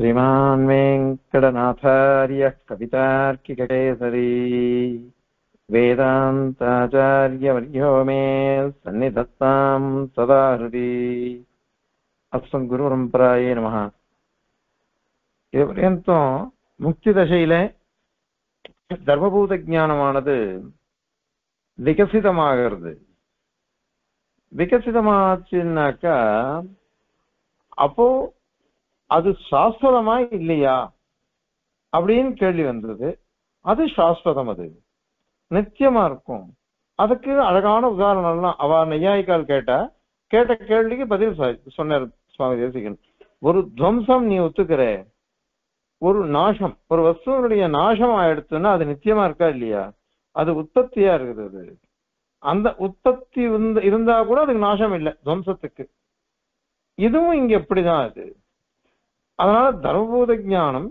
श्रीमान् वेङ्कटनाथार्यः कवितार्किककेसरी वेदान्ताचार्यवर्यो मे सन्निधत्तां सदा हृदि अस्मद्गुरुपरम्परायै नमः. இதுவரையும் முக்தி தசையில தர்மபூத ஞானமானது விகசிதமாகிறது. விகசிதமாச்சுன்னாக்கா அப்போ அது சாஸ்வதமா இல்லையா அப்படின்னு கேள்வி வந்தது. அது சாஸ்வதம், அது நித்தியமா இருக்கும். அதுக்கு அழகான உதாரணம்லாம் அவ நையாயிக்கால் கேட்ட கேள்விக்கு பதில் சொன்னார் சுவாமி தேசிகன். ஒரு துவம்சம் நீ ஒத்துக்கிற, ஒரு நாசம், ஒரு வஸ்துவனுடைய நாசம் ஆயிடுச்சுன்னா அது நித்தியமா இருக்கா இல்லையா? அது உற்பத்தியா இருக்குது. அந்த உற்பத்தி இருந்தா கூட அதுக்கு நாசம் இல்லை துவம்சத்துக்கு. இதுவும் இங்க எப்படிதான் அது. அதனால தர்மபூத ஞானம்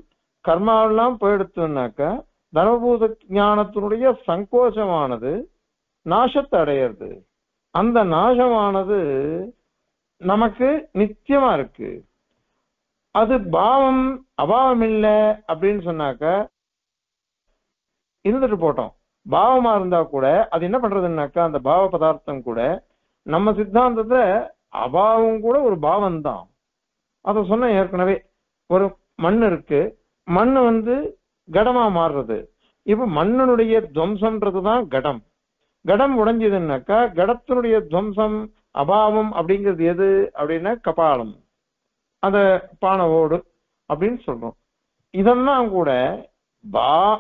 கர்மாவெல்லாம் போயிடுச்சுன்னாக்கா தர்மபூத ஞானத்தினுடைய சங்கோச்சமானது நாசத்தை அடையிறது. அந்த நாசமானது நமக்கு நித்தியமா இருக்கு. அது பாவம் அபாவம் இல்லை அப்படின்னு சொன்னாக்க இருந்துட்டு போட்டோம். பாவமா இருந்தா கூட அது என்ன பண்றதுன்னாக்கா அந்த பாவ பதார்த்தம் கூட நம்ம சித்தாந்தத்துல அபாவம் கூட ஒரு பாவம் தான். அத சொன்ன ஏற்கனவே. ஒரு மண் இருக்கு, மண்ணு கடமா மாறுறது. இப்ப மண்ணுடைய துவம்சம்ன்றதுதான் கடம். கடம் உடைஞ்சதுன்னாக்கா கடத்தினுடைய துவம்சம் அபாவம் அப்படிங்கிறது எது அப்படின்னா கபாலம், அந்த பானவோடு அப்படின்னு சொல்றோம். இதெல்லாம் கூட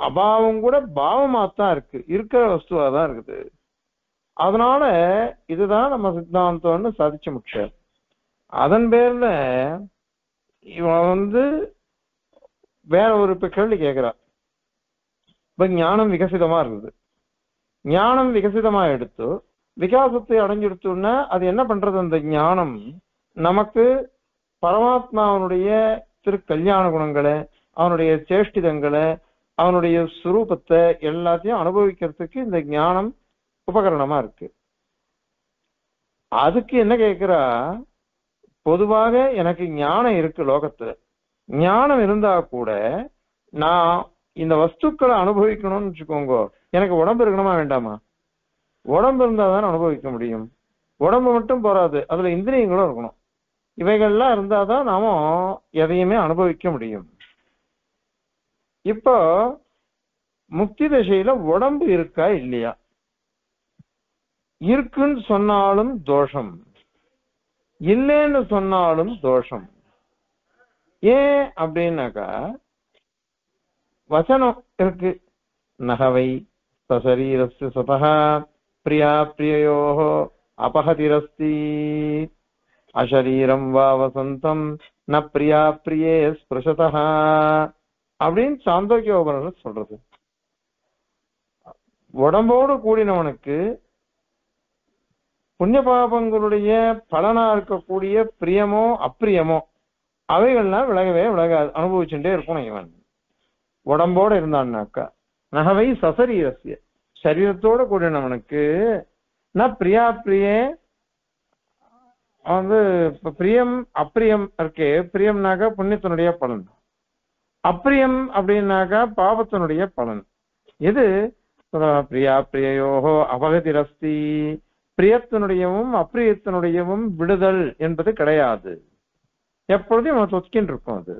அபாவம் கூட பாவமாத்தான் இருக்கு, இருக்கிற வஸ்துவா தான் இருக்குது. அதனால இதுதான் நம்ம சித்தாந்தம்னு சாதிச்சு முடிச்சார். அதன் பேர்ல இவன் வேற ஒரு கேள்வி கேட்கிறா. இப்ப ஞானம் விகசிதமா இருக்குது. ஞானம் விகசிதமா எடுத்து விகாசத்தை அடைஞ்சிடுத்தோன்னா அது என்ன பண்றது? அந்த ஞானம் நமக்கு பரமாத்மாவனுடைய திருக்கல்யாண குணங்களை, அவனுடைய சேஷ்டிதங்களை, அவனுடைய சுரூபத்தை எல்லாத்தையும் அனுபவிக்கிறதுக்கு இந்த ஞானம் உபகரணமா இருக்கு. அதுக்கு என்ன கேட்கிறா? பொதுவாக எனக்கு ஞானம் இருக்கு லோகத்துல. ஞானம் இருந்தா கூட நான் இந்த வஸ்துக்களை அனுபவிக்கணும்னு வச்சுக்கோங்க, எனக்கு உடம்பு இருக்கணுமா வேண்டாமா? உடம்பு இருந்தாதான் அனுபவிக்க முடியும். உடம்பு மட்டும் போறாது, அதுல இந்திரியங்களும் இருக்கணும். இவைகள்லாம் இருந்தாதான் நாம எதையுமே அனுபவிக்க முடியும். இப்போ முக்தி தசையில உடம்பு இருக்கா இல்லையா? இருக்குன்னு சொன்னாலும் தோஷம், இல்லைன்னு சொன்னாலும் தோஷம். ஏன் அப்படின்னாக்கா வசனம் இருக்கு. நகவை சரீரஸ்ய சதா பிரியா பிரியோ அபகதிரஸ்தி அசரீரம் வா வசந்தம் ந பிரியா பிரியே ஸ்பிருஷதா அப்படின்னு சாந்தோக்கிய உபனிஷத் சொல்றது. உடம்போடு கூடினவனுக்கு புண்ணிய பாபங்களுடைய பலனா இருக்கக்கூடிய பிரியமோ அப்பிரியமோ அவைகள்லாம் விலகவே விலகாது, அனுபவிச்சுட்டே இருக்கணும். இவன் உடம்போடு இருந்தான்னாக்கா நகவை சசரீரஸ்ய சரீரத்தோடு கூடினவனுக்கு ந பிரியா பிரியே பிரியம் அப்பிரியம் இருக்கே. பிரியம்னாக்கா புண்ணியத்தினுடைய பலன், அப்பிரியம் அப்படின்னாக்கா பாபத்தினுடைய பலன். எது பிரியா பிரியோகோ அபகதிரஸ்தி, பிரியத்தினுடையவும் அப்பிரியத்தினுடையவும் விடுதல் என்பது கிடையாது. எப்பொழுதும் நம்ம தொக்கின்னு இருக்கும் அது.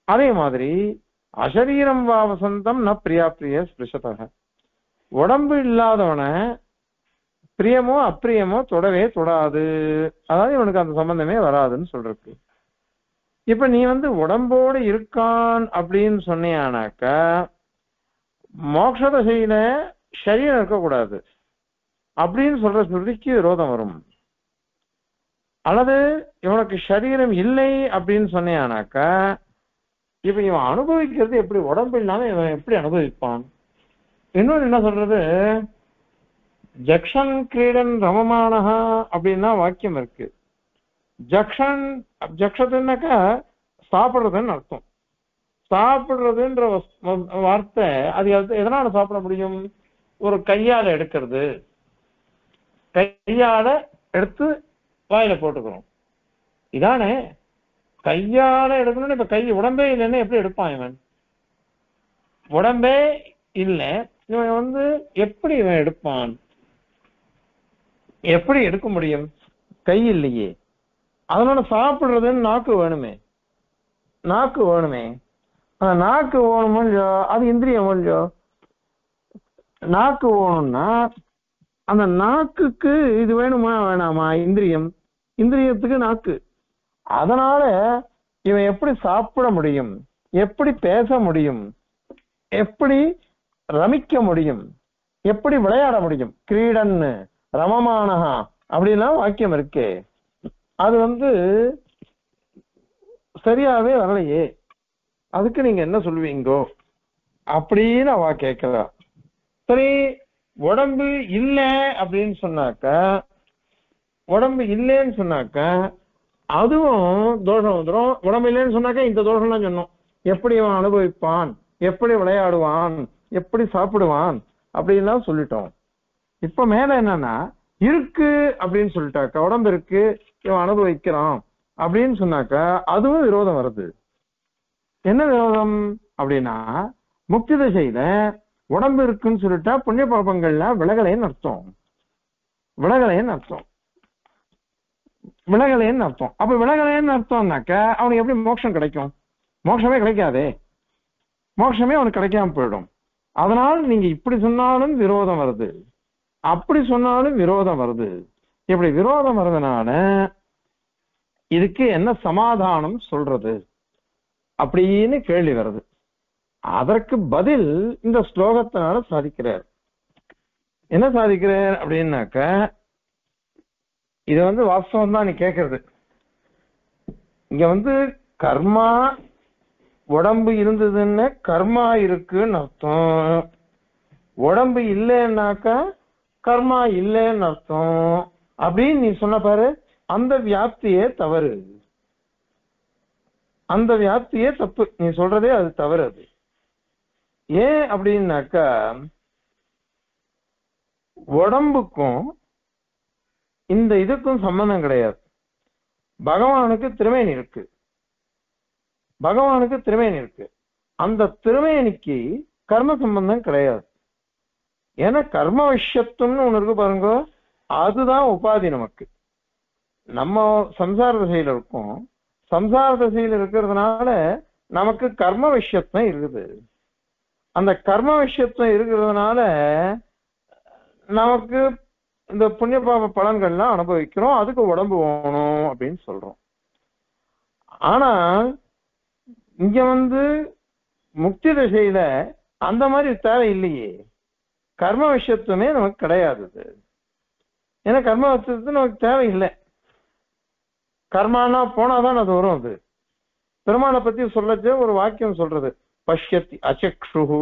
அதே மாதிரி அசரீரம் வா வசந்தம் ந பிரியா பிரிய ஸ்பிருஷதக, உடம்பு இல்லாதவன பிரியமோ அப்பிரியமோ தொடவே தொடாது, அதாவது இவனுக்கு அந்த சம்பந்தமே வராதுன்னு சொல்றது. இப்ப நீ உடம்போடு இருக்கான் அப்படின்னு சொன்னியானாக்கா மோட்ச தசையில சரீரம் இருக்கக்கூடாது அப்படின்னு சொல்ற ஸ்ருதிக்கு விரோதம் வரும். அல்லது இவனுக்கு சரீரம் இல்லை அப்படின்னு சொன்னானாக்கா இப்ப இவன் அனுபவிக்கிறது எப்படி? உடம்பு இல்லாம இவன் எப்படி அனுபவிப்பான்? இன்னொன்னு என்ன சொல்றது? ஜக்ஷன் கிரீடன் ரமமானஹா அப்படின்னா வாக்கியம் இருக்கு. ஜக்ஷத்துனாக்கா சாப்பிடுறதுன்னு அர்த்தம். சாப்பிடுறதுன்ற வார்த்தை அது எதனால சாப்பிட முடியும்? ஒரு கையால எடுக்கிறது, கையால எடுத்து வாயில போட்டுக்கிறோம், இதானே. கையால எடுக்கணும்னு இப்ப கை உடம்பே இல்லைன்னா எப்படி எடுப்பான் இவன்? உடம்பே இல்லை, இவன் வந்து எப்படி இவன் எடுப்பான்? எப்படி எடுக்க முடியும்? கை இல்லையே. அதனால சாப்பிடுறதுன்னு நாக்கு வேணுமே, நாக்கு வேணுமே. அந்த நாக்கு வேணுமோ இல்லையோ, அது இந்திரியம் இல்லையோ. நாக்கு வேணும்னா அந்த நாக்குக்கு இது வேணுமா வேணாமா? இந்திரியம், இந்திரியத்துக்கு நாக்கு. அதனால இவன் எப்படி சாப்பிட முடியும், எப்படி பேச முடியும், எப்படி ரமிக்க முடியும், எப்படி விளையாட முடியும்? கிரீடன்னு ரமமானஹா அப்படின்லாம் வாக்கியம் இருக்கே, அது வந்து சரியாவே வரலையே. அதுக்கு நீங்க என்ன சொல்லுவீங்கோ அப்படின்னு அவ கேட்கிறா. சரி, உடம்பு இல்லை அப்படின்னு சொன்னாக்க, உடம்பு இல்லைன்னு சொன்னாக்க அதுவும் தோஷம் வந்துடும். உடம்பு இல்லைன்னு சொன்னாக்க இந்த தோஷம்லாம் சொன்னோம். எப்படி அவன் அனுபவிப்பான், எப்படி விளையாடுவான், எப்படி சாப்பிடுவான் அப்படின்லாம் சொல்லிட்டோம். இப்ப மேல என்னன்னா, இருக்கு அப்படின்னு சொல்லிட்டாக்க, உடம்பு இருக்கு இவன் அனுபவிக்கிறான் அப்படின்னு சொன்னாக்க அதுவும் விரோதம் வருது. என்ன விரோதம் அப்படின்னா, முக்தி திசையில உடம்பு இருக்குன்னு சொல்லிட்டா புண்ணிய பாபங்கள்லாம் விலகலைன்னு அர்த்தம், விலகலைன்னு அர்த்தம், விலகலைன்னு அர்த்தம். அப்ப விலகலைன்னு அர்த்தம்னாக்க அவனுக்கு எப்படி மோட்சம் கிடைக்கும்? மோட்சமே கிடைக்காதே, மோட்சமே அவனுக்கு கிடைக்காம போயிடும். அதனால் நீங்க இப்படி சொன்னாலும் விரோதம் வருது, அப்படி சொன்னாலும் விரோதம் வருது. இப்படி விரோதம் வருதுனால இதுக்கு என்ன சமாதானம் சொல்றது அப்படின்னு கேள்வி வருது. அதற்கு பதில் இந்த ஸ்லோகத்தினால சாதிக்கிறார். என்ன சாதிக்கிறார் அப்படின்னாக்க, இது வந்து வாஸ்தவம் தான் நீ கேட்கறது. இங்க வந்து கர்மா, உடம்பு இருந்ததுன்னு கர்மா இருக்குன்னு அர்த்தம், உடம்பு இல்லைன்னாக்கா கர்மா இல்லைன்னு அர்த்தம் அப்படின்னு நீ சொன்ன பாரு. அந்த வியாப்தியே தவறு, அந்த வியாப்தியே தப்பு. நீ சொல்றதே அது தவறு. அது ஏன் அப்படின்னாக்கா, உடம்புக்கும் இந்த இதுக்கும் சம்பந்தம் கிடையாது. பகவானுக்கு திருமேனி இருக்கு, பகவானுக்கு திருமேனி இருக்கு. அந்த திருமேனிக்கு கர்ம சம்பந்தம் கிடையாது. ஏன்னா கர்ம விஷயத்துவம்னு ஒண்ணு இருக்கு பாருங்க, அதுதான் உபாதி. நமக்கு நம்ம சம்சார திசையில இருக்கோம், சம்சார திசையில இருக்கிறதுனால நமக்கு கர்ம விஷயத்துவம் இருக்குது. அந்த கர்ம விஷயத்துவம் இருக்கிறதுனால நமக்கு இந்த புண்ணிய பாப பலன்கள்லாம் அனுபவிக்கிறோம், அதுக்கு உடம்பு வேணும் அப்படின்னு சொல்றோம். ஆனா இங்க வந்து முக்தி திசையில அந்த மாதிரி தேவை இல்லையே, கர்ம விஷயத்துவமே நமக்கு கிடையாது. ஏன்னா கர்ம விஷயத்து நமக்கு தேவையில்லை. கர்மானா போனாதான் அது வரும். அது பெருமானை பத்தி சொல்லச்சு ஒரு வாக்கியம் சொல்றது, பஷ்யதி அச்சக்ஷுஹு,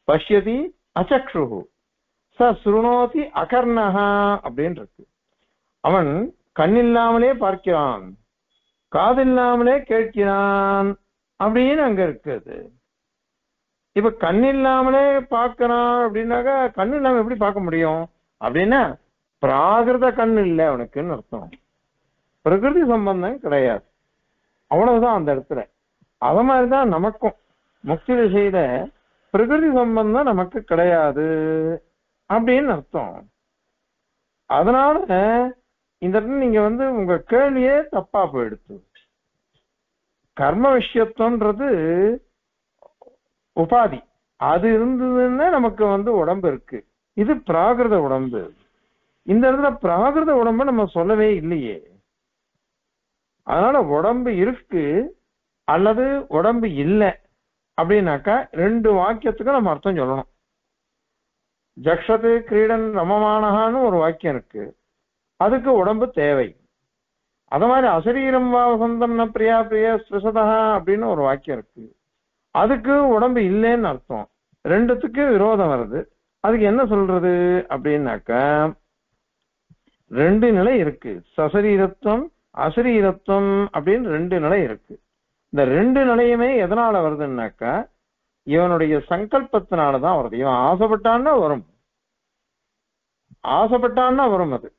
பஷ்யதி அச்சக்ஷுஹு ச சுருணோதி அகர்ணஹா அப்படின்னு இருக்கு. அவன் கண்ணில்லாமலே பார்க்கிறான், காதில்லாமலே கேட்கிறான் அப்படின்னு அங்க இருக்குது. இப்ப கண்ணில்லாமலே பார்க்கிறான் அப்படின்னாக்கா, கண்ணு இல்லாம எப்படி பார்க்க முடியும் அப்படின்னா பிராகிருத கண்ணு இல்லை அவனுக்குன்னு அர்த்தம், பிரகிருதி சம்பந்தம் கிடையாது. அவ்வளவுதான் அந்த இடத்துல. அத மாதிரிதான் நமக்கும் முக்தி திசையில பிரகிருதி சம்பந்தம் நமக்கு கிடையாது அப்படின்னு அர்த்தம். அதனால இந்த இடத்துல நீங்க வந்து உங்க கேள்வியே தப்பா போயிடுச்சு. கர்ம விஷயத்துவன்றது உபாதி, அது இருந்ததுன்னா நமக்கு வந்து உடம்பு இருக்கு. இது பிராகிருத உடம்பு. இந்த இடத்துல பிராகிருத உடம்பு நம்ம சொல்லவே இல்லையே. அதனால உடம்பு இருக்கு அல்லது உடம்பு இல்லை அப்படின்னாக்கா ரெண்டு வாக்கியத்துக்கு நம்ம அர்த்தம் சொல்லணும். ஜக்ஷத்து கிரீடன் ரமமானஹான்னு ஒரு வாக்கியம் இருக்கு, அதுக்கு உடம்பு தேவை. அத மாதிரி அசரீரம் வாசந்தம் ந பிரியா பிரிய ஸ்பிருசதா அப்படின்னு ஒரு வாக்கியம் இருக்கு, அதுக்கு உடம்பு இல்லைன்னு அர்த்தம். ரெண்டுத்துக்கு விரோதம் வருது. அதுக்கு என்ன சொல்றது அப்படின்னாக்கா, ரெண்டு நிலை இருக்கு, சசரீரத்துவம் அசரீரத்துவம் அப்படின்னு ரெண்டு நிலை இருக்கு. இந்த ரெண்டு நிலையுமே எதனால வருதுன்னாக்கா இவனுடைய சங்கல்பத்தினாலதான் வருது. இவன் ஆசைப்பட்டான்னா வரும், ஆசைப்பட்டான்னா வரும். அது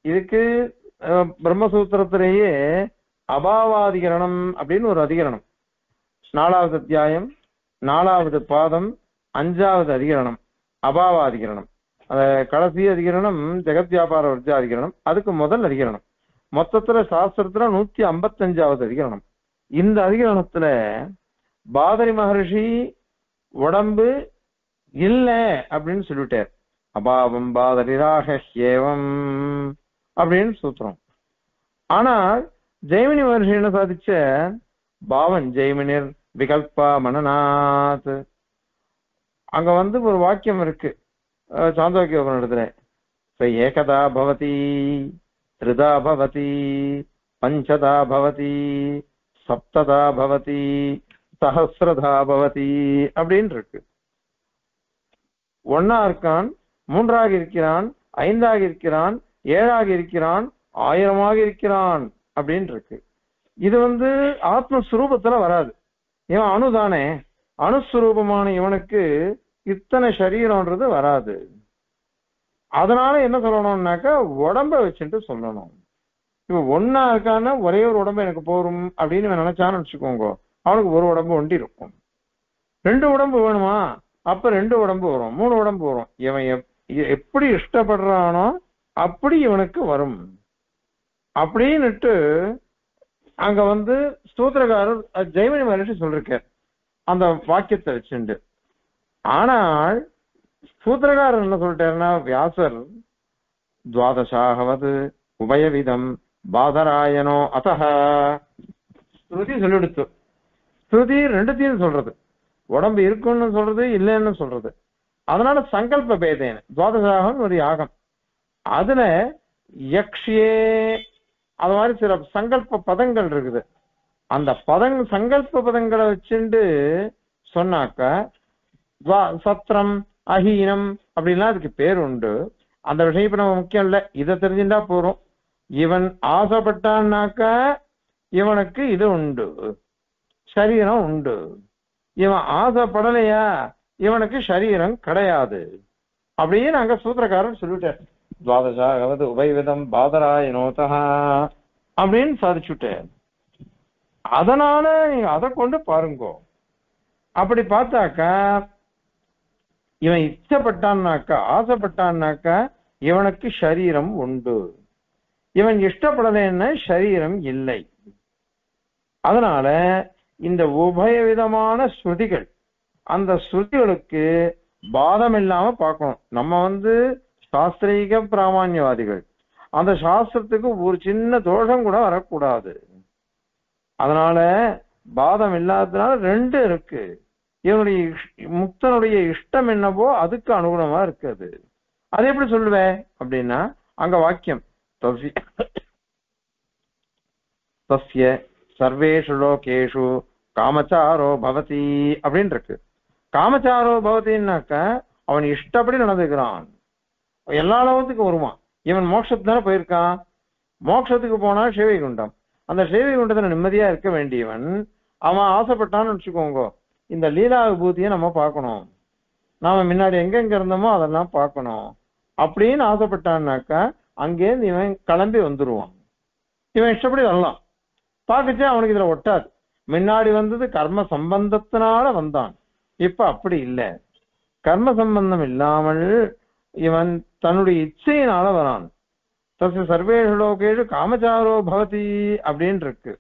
இதுக்கு பிரம்மசூத்திரத்திலேயே அபாவாதிகரணம் அப்படின்னு ஒரு அதிகரணம், 4வது அத்தியாயம் 4வது பாதம் 5வது அதிகரணம் அபாவாதிகரணம். கடைசி அதிகரணம் ஜெகத் வியாபார வர்ஜ அதிகரணம், அதுக்கு முதல் அதிகரணம். மொத்தத்துல சாஸ்திரத்துல 155வது அதிகரணம். இந்த அதிகரணத்துல பாதரி மகர்ஷி உடம்பு இல்ல அப்படின்னு சொல்லிட்டார். அபாவம் பாதரிராக ஏவம் அப்படின்னு சூத்திரம். ஆனால் ஜெய்மினி மகர்ஷி என்ன சாதிச்ச, பாவன் ஜெய்மினிர் விகல்பா மனநாத். அங்க ஒரு வாக்கியம் இருக்கு சாந்தோக்கிய இடத்துல, ஏகதா பவதி, திருதா பவதி, பஞ்சதா பவதி, சப்ததா பவதி, சஹசிரதா பவதி அப்படின்னு இருக்கு. ஒன்னா இருக்கான், 3ஆக இருக்கிறான், 5ஆக இருக்கிறான், 7ஆக இருக்கிறான், 1000ஆக இருக்கிறான் அப்படின்னு இருக்கு. இது ஆத்மஸ்வரூபத்துல வராது. இவன் அணுதானே, அணுஸ்வரூபமான இவனுக்கு இத்தனை சரீரம்ன்றது வராது. அதனால என்ன சொல்லணும்னாக்கா உடம்ப வச்சுட்டு சொல்லணும். இப்ப ஒன்னா இருக்கான்னா ஒரே ஒரு உடம்பு எனக்கு போரும் அப்படின்னு நினைச்சான்னு வச்சுக்கோங்க, அவனுக்கு ஒரு உடம்பு ஒண்டி இருக்கும். 2 உடம்பு வேணுமா, அப்ப 2 உடம்பு வரும், 3 உடம்பு வரும். இவன் எப்படி இஷ்டப்படுறானோ அப்படி இவனுக்கு வரும் அப்படின்னுட்டு அங்க ஸ்தோத்திரக்காரர் ஜெய்மினி மகர்ஷி சொல்லிருக்கார் அந்த வாக்கியத்தை வச்சுண்டு. ஆனால் சூத்திரக்காரர் என்ன சொல்லிட்டாருன்னா, வியாசர் துவாதசாகவது உபயவிதம் பாதராயனோ அத்தஹ, ஸ்ருதி சொல்லிடுத்து. ஸ்ருதி 2த்தையும் சொல்றது, உடம்பு இருக்குன்னு சொல்றது இல்லைன்னு சொல்றது. அதனால சங்கல்ப பேதேன துவாதசாகம் ஒரு யாகம், அதுல யக்ஷியே அது மாதிரி சில சங்கல்ப பதங்கள் இருக்குது. அந்த சங்கல்ப பதங்களை வச்சுண்டு சொன்னாக்க சத்திரம் அஹீனம் அப்படின்லாம் அதுக்கு பேர் உண்டு. அந்த விஷயம் இப்ப நம்ம முக்கியம் இல்லை, இதை தெரிஞ்சுட்டா போறோம். இவன் ஆசைப்பட்டான்னாக்க இவனுக்கு இது உண்டு, சரீரம் உண்டு. இவன் ஆசைப்படலையா இவனுக்கு சரீரம் கிடையாது அப்படியே நாங்க சூத்திரக்காரன் சொல்லிட்டார். துவாதசாவது உபயவிதம் பாதராயனோதா அப்படின்னு சாதிச்சுட்டேன். அதனால நீங்க அதை கொண்டு பாருங்க. அப்படி பார்த்தாக்கா இவன் இஷ்டப்பட்டான்னாக்கா ஆசைப்பட்டான்னாக்கா இவனுக்கு சரீரம் உண்டு, இவன் இஷ்டப்படலைன்னா சரீரம் இல்லை. அதனால இந்த உபயவிதமான ஸ்ருதிகள், அந்த ஸ்ருதிகளுக்கு பாதம் இல்லாம பார்க்கணும். நம்ம சாஸ்திரீக பிராமணியவாதிகள், அந்த சாஸ்திரத்துக்கு ஒரு சின்ன தோஷம் கூட வரக்கூடாது. அதனால பாதம் இல்லாததுனால 2 இருக்கு. இவனுடைய முக்தனுடைய இஷ்டம் என்னவோ அதுக்கு அனுகுணமா இருக்குது. அது எப்படி சொல்லுவேன் அப்படின்னா, அங்க வாக்கியம் தஸ்ய சர்வேஷு லோகேஷு காமச்சாரோ பவதி அப்படின்னு இருக்கு. காமச்சாரோ பவதின்னாக்க அவன் இஷ்டப்படி நடந்துக்கிறான், எல்லா லோகத்துக்கும் வருவான். இவன் மோட்சத்துக்கு போயிருக்கான், மோட்சத்துக்கு போனா சிவைகுண்டம், அந்த சிவைகுண்டத்துல நிம்மதியா இருக்க வேண்டியவன் அவன் ஆசைப்பட்டான்னு வச்சுக்கோங்க, இந்த லீலா விபூதியை நம்ம பார்க்கணும், நாம முன்னாடி எங்கெங்க இருந்தோமோ அதெல்லாம் பார்க்கணும் அப்படின்னு ஆசைப்பட்டான்னாக்கா அங்கேருந்து இவன் கிளம்பி வந்துருவான். இவன் இஷ்டப்படி வரலாம், பார்க்கச்சே அவனுக்கு இதுல ஒட்டாது. முன்னாடி வந்தது கர்ம சம்பந்தத்தினால வந்தான், இப்ப அப்படி இல்லை. கர்ம சம்பந்தம் இல்லாமல் இவன் தன்னுடைய இச்சையினால வரான். தச சர்வேஷு லோகேஷு காமச்சாரோ பவதி அப்படின்னு இருக்கு.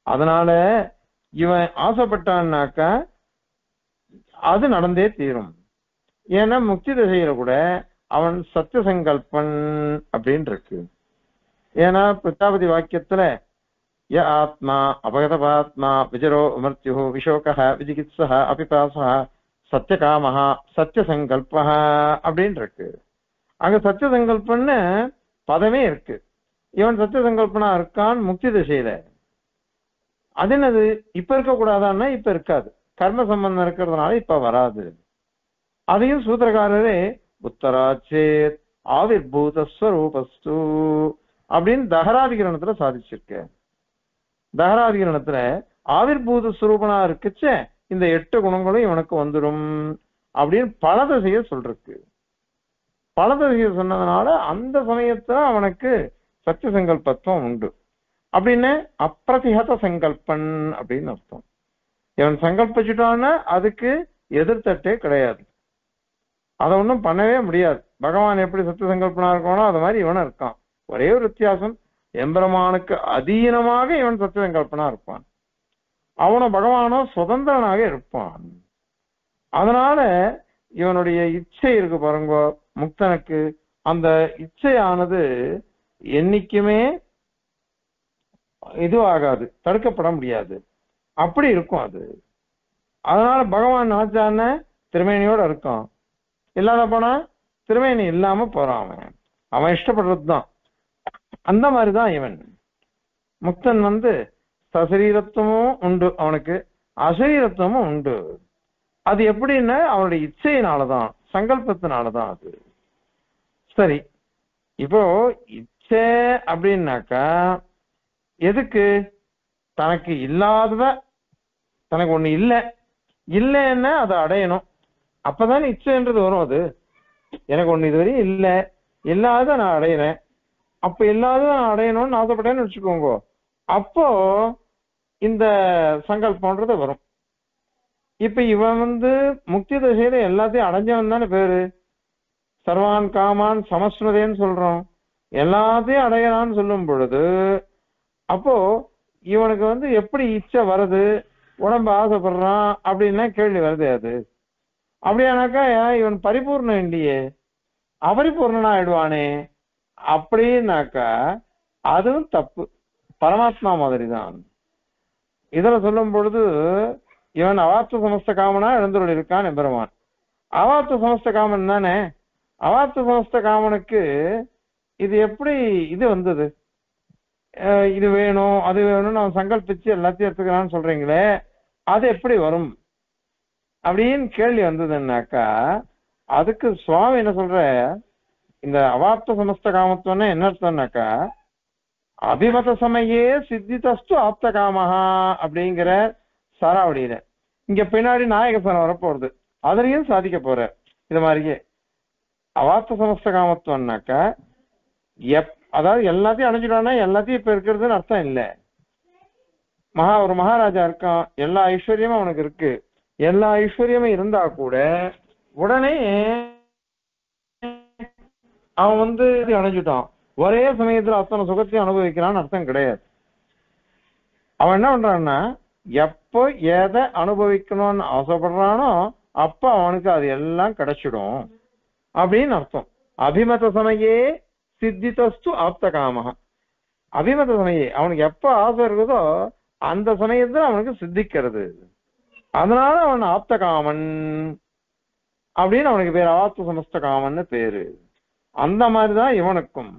அதனால இவன் ஆசைப்பட்டான்னாக்கா அது நடந்தே தீரும். ஏன்னா முக்தி திசையில கூட அவன் சத்திய சங்கல்பன் அப்படின்னு இருக்கு. ஏன்னா பிரஜாபதி வாக்கியத்துல ய ஆத்மா அபகதபாத்மா விஜரோ மிருத்யு விஷோக விஜிகித்ச அபிபாச சத்தியகாம சத்திய சங்கல்ப அப்படின்னு இருக்கு. அங்க சத்திய சங்கல்பன்னு பதமே இருக்கு. இவன் சத்திய சங்கல்பனா இருக்கான் முக்தி திசையில. அது என்னது, இப்ப இருக்க கூடாதான்னா இப்ப இருக்காது, கர்ம சம்பந்தம் இருக்கிறதுனால இப்ப வராது. அதையும் சூத்திரக்காரரே உத்தராச்சேத் ஆவிர்பூதஸ்வரூபஸ்து அப்படின்னு தகராதிகரணத்துல சாதிச்சிருக்க. தகராதிகரணத்துல ஆவிர்பூத ஸ்வரூபனா இருக்குச்சே இந்த 8 குணங்களும் இவனுக்கு வந்துடும் அப்படின்னு பல திசையை சொல்றக்கு. பல திசையை சொன்னதுனால அந்த சமயத்துல அவனுக்கு சத்திய சங்கல்பத்துவம் உண்டு. அப்படின்னு அப்பிரதிஹத சங்கல்பன் அப்படின்னு அர்த்தம். இவன் சங்கல்பிச்சுட்டான்னா அதுக்கு எதிர்த்தட்டே கிடையாது, அதை ஒன்றும் பண்ணவே முடியாது. பகவான் எப்படி சத்திய சங்கல்பனா இருக்கானோ அது மாதிரி இவனும் இருக்கான். ஒரே ஒரு வித்தியாசம், எம்பெருமானுக்கு அதீனமாக இவன் சத்திய சங்கல்பனா இருப்பான், அவனும் பகவானோ சுதந்திரனாக இருப்பான். அதனால இவனுடைய இச்சை இருக்கு பாருங்க முக்தனுக்கு, அந்த இச்சையானது என்னைக்குமே இதுவாகாது, தடுக்கப்பட முடியாது, அப்படி இருக்கும் அது. அதனால பகவான் நினைச்சான திருமேனியோட இருக்கான், இல்லாத போனா திருமேனி இல்லாம போறான். அவன் அவன் இஷ்டப்படுறதுதான். அந்த மாதிரிதான் இவன் முக்தன் சசரீரத்துவமும் உண்டு அவனுக்கு, அசரீரத்துவமும் உண்டு. அது எப்படின்னா அவனுடைய இச்சையினாலதான், சங்கல்பத்தினாலதான் அது. சரி, இப்போ இச்சை அப்படின்னாக்கா எதுக்கு? தனக்கு இல்லாதத, தனக்கு ஒண்ணு இல்லைன்னா அதை அடையணும், அப்பதானே இச்சைன்றது வரும். அது எனக்கு ஒண்ணு இதுவரையும் இல்லாத நான் அடையிறேன், அப்ப இல்லாத நான் அடையணும்னு ஆசைப்பட்டேன்னு வச்சுக்கோங்க, அப்போ இந்த சங்கல்பன்றது வரும். இப்ப இவன் முக்தி தசையில எல்லாத்தையும் அடைஞ்சவன் தானே பேரு. சர்வான் காமான் சமஸ்னுதேன்னு சொல்றோம், எல்லாத்தையும் அடையலான்னு சொல்லும் பொழுது அப்போ இவனுக்கு எப்படி இச்சை வருது, உடம்பு ஆசைப்படுறான் அப்படின்னா கேள்வி வருது. அது அப்படியானாக்கா இவன் பரிபூர்ணம் இல்லையே, அபரிபூர்ணனா ஆயிடுவானே அப்படின்னாக்கா அதுவும் தப்பு. பரமாத்மா மாதிரி தான். இதுல சொல்லும் பொழுது இவன் அவார்த்த சமஸ்த காமனா எழுந்துள்ள இருக்கான் எம்பெருமான். அவார்த்த சமஸ்த காமன் தானே. அவார்த்த சமஸ்த காமனுக்கு இது எப்படி இது வந்தது? இது வேணும் அது வேணும்னு அவன் சங்கல்பிச்சு எல்லாத்தையும் எடுத்துக்கிறான்னு சொல்றீங்களே, அது எப்படி வரும் அப்படின்னு கேள்வி வந்ததுன்னாக்கா அதுக்கு சுவாமி என்ன சொல்ற, இந்த அவாப்த சமஸ்த காமத்துவம்னா என்ன அர்த்தம்னாக்கா அபிமத சமயே சித்திதஸ்து ஆப்த காமஹா அப்படிங்கிற சாராவடியில இங்க பின்னாடி நாயகசனம் வரப்போறது, அதுலயும் சாதிக்க போற. இது மாதிரியே அவாப்த சமஸ்த காமத்துவம்னாக்கா அதாவது எல்லாத்தையும் அடைஞ்சிடானா எல்லாத்தையும் இப்ப இருக்கிறதுன்னு அர்த்தம் இல்லை. ஒரு மகாராஜா இருக்கான், எல்லா ஐஸ்வர்யமும் அவனுக்கு இருக்கு, எல்லா ஐஸ்வர்யமும் இருந்தா கூட உடனே அவன் அடைஞ்சுட்டான், ஒரே சமயத்துல அத்தனை சுகத்தையும் அனுபவிக்கிறான்னு அர்த்தம் கிடையாது. அவன் என்ன பண்றான்னா எப்போ எதை அனுபவிக்கணும்னு ஆசைப்படுறானோ அப்ப அவனுக்கு அது எல்லாம் கிடைச்சிடும் அப்படின்னு அர்த்தம். அபிமத சமயே சித்திதஸ்து ஆப்த காமஹா, அபிமத சமயே அவனுக்கு எப்ப ஆசை இருக்குதோ அந்த சமயத்துல அவனுக்கு சித்திக்கிறது, அதனால அவன் ஆப்த காமன் அப்படின்னு அவனுக்கு பேரு, அவாப்த சமஸ்த காமன்னு பேரு. அந்த மாதிரிதான் இவனுக்கும்.